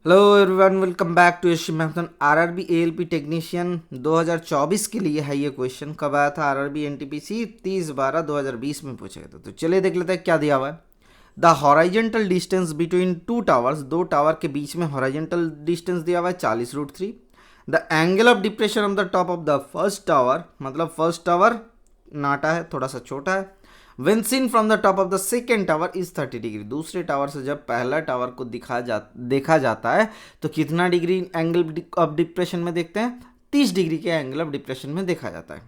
Hello everyone, welcome back to Yash मैथन। RRB ALP technician 2024 के लिए है ये क्वेश्चन। कब आया था? आरआरबी एनटीपीसी 30/12/2020 में पूछा गया था। तो चलिए देख लेते हैं क्या दिया हुआ है। The horizontal distance between two towers, दो टावर के बीच में हॉराइजेंटल डिस्टेंस दिया हुआ है 40√3। The angle of depression of the top of the first tower, मतलब फर्स्ट टावर नाटा है, थोड़ा सा छोटा है। When seen from the top of the second tower is 30 degree. दूसरे टावर से जब पहला टावर को देखा जाता है तो कितना डिग्री एंगल ऑफ डिप्रेशन में देखते हैं? 30 डिग्री के एंगल ऑफ डिप्रेशन में देखा जाता है।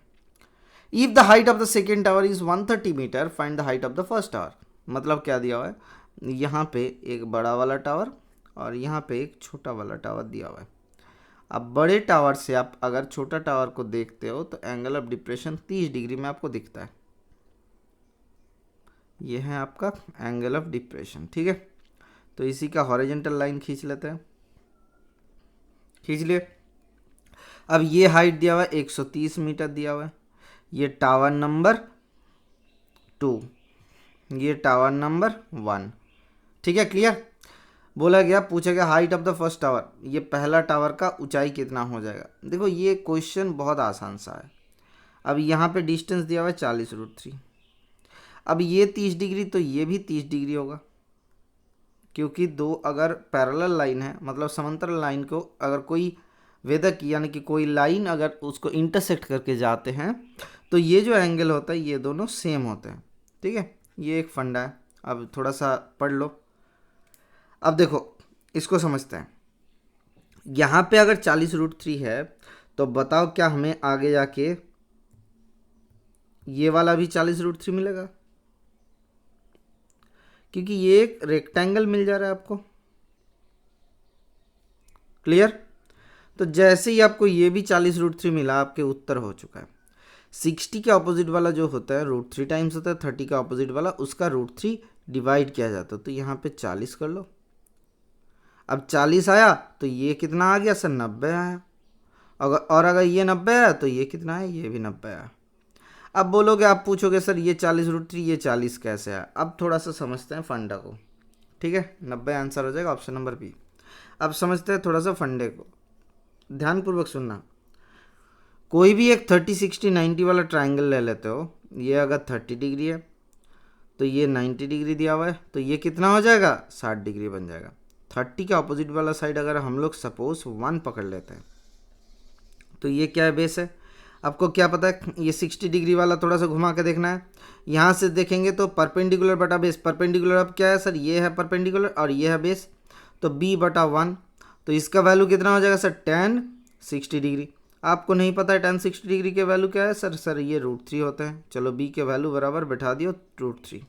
If the height of the second tower is 130 metre, find the height of the first tower. मतलब क्या दिया हुआ है? यहाँ पे एक बड़ा वाला टावर और यहाँ पे एक छोटा वाला टावर दिया हुआ है। अब बड़े टावर से आप अगर छोटा टावर को देखते हो तो एंगल ऑफ डिप्रेशन 30 डिग्री में आपको दिखता है। ये है आपका एंगल ऑफ डिप्रेशन, ठीक है। तो इसी का हॉरिजॉन्टल लाइन खींच लेते हैं, खींच लिए। अब ये हाइट दिया हुआ है 130 मीटर दिया हुआ है। ये टावर नंबर 2, ये टावर नंबर 1, ठीक है, क्लियर। बोला गया, पूछा गया height of the first tower, ये पहला टावर का ऊंचाई कितना हो जाएगा। देखो ये क्वेश्चन बहुत आसान सा है। अब यहाँ पे डिस्टेंस दिया हुआ है 40√3। अब ये 30 डिग्री तो ये भी 30 डिग्री होगा, क्योंकि दो अगर पैरेलल लाइन है, मतलब समांतर लाइन को अगर कोई वेदक यानी कि कोई लाइन अगर उसको इंटरसेक्ट करके जाते हैं तो ये जो एंगल होता है ये दोनों सेम होते हैं, ठीक है। ये एक फंडा है। अब थोड़ा सा पढ़ लो। अब देखो इसको समझते हैं। यहाँ पे अगर 40√3 है तो बताओ क्या हमें आगे जाके ये वाला भी 40√3 मिलेगा? क्योंकि ये एक रेक्टेंगल मिल जा रहा है आपको, क्लियर। तो जैसे ही आपको ये भी 40√3 मिला, आपके उत्तर हो चुका है। 60 के ऑपोजिट वाला जो होता है √3 टाइम्स होता है, 30 का ऑपोजिट वाला उसका √3 डिवाइड किया जाता है। तो यहाँ पे 40 कर लो। अब 40 आया तो ये कितना आ गया सर? 90 आया। अगर ये 90 आया तो ये कितना है? ये भी 90 आया। अब बोलोगे, आप पूछोगे सर ये 40√3 ये 40 कैसे आया? अब थोड़ा सा समझते हैं फंडा को, ठीक है। 90 आंसर हो जाएगा, ऑप्शन नंबर बी। अब समझते हैं थोड़ा सा फंडे को, ध्यानपूर्वक सुनना। कोई भी एक 30, 60, 90 वाला ट्राइंगल ले लेते हो। ये अगर 30 डिग्री है तो ये 90 डिग्री दिया हुआ है, तो ये कितना हो जाएगा? 60 डिग्री बन जाएगा। 30 के अपोजिट वाला साइड अगर हम लोग सपोज 1 पकड़ लेते हैं तो ये क्या है? बेस है। आपको क्या पता है? ये 60 डिग्री वाला थोड़ा सा घुमा के देखना है। यहाँ से देखेंगे तो परपेंडिकुलर बटा बेस, परपेंडिकुलर अब क्या है सर? ये है परपेंडिकुलर और ये है बेस, तो b/1। तो इसका वैल्यू कितना हो जाएगा सर? tan 60 degree. आपको नहीं पता है tan 60 डिग्री के वैल्यू क्या है सर ये √3 होते हैं। चलो b के वैल्यू बराबर बैठा दियो √3।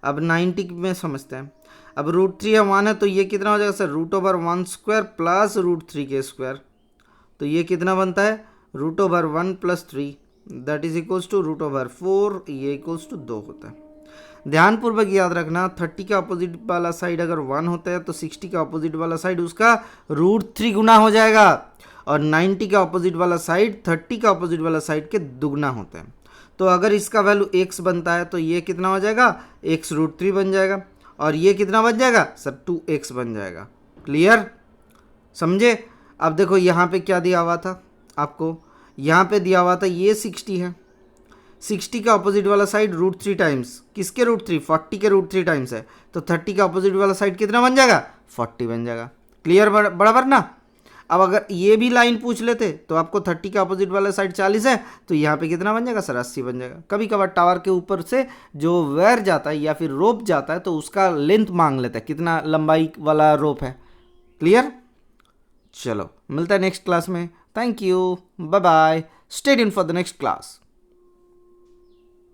अब 90 में समझते हैं। अब √3 है 1 है तो ये कितना हो जाएगा सर? √1² प्लस √3 के स्क्वायर। तो ये कितना बनता है? √1 + 3 दैट इज इक्वल्स टू √4। ये इक्वल्स टू 2 होता है। ध्यानपूर्वक याद रखना, 30 का अपोजिट वाला साइड अगर 1 होता है तो 60 का अपोजिट वाला साइड उसका √3 गुना हो जाएगा, और 90 का अपोजिट वाला साइड 30 का अपोजिट वाला साइड के दुगना होता है। तो अगर इसका वैल्यू x बनता है तो ये कितना हो जाएगा? x √3 बन जाएगा, और ये कितना बन जाएगा सर? 2x बन जाएगा। क्लियर, समझे। अब देखो यहाँ पे क्या दिया हुआ था आपको? यहाँ पे दिया हुआ था ये 60 है। 60 का अपोजिट वाला साइड √3 टाइम्स किसके √3? 40 के √3 टाइम्स है। तो 30 का अपोजिट वाला साइड कितना बन जाएगा? 40 बन जाएगा। क्लियर, बराबर ना। अब अगर ये भी लाइन पूछ लेते तो आपको 30 का अपोजिट वाला साइड 40 है तो यहाँ पे कितना बन जाएगा सर? 80 बन जाएगा। कभी कभार टावर के ऊपर से जो वायर जाता है या फिर रोप जाता है तो उसका लेंथ मांग लेता है, कितना लंबाई वाला रोप है। क्लियर, चलो मिलता है नेक्स्ट क्लास में। Thank you, bye bye, stay tuned for the next class.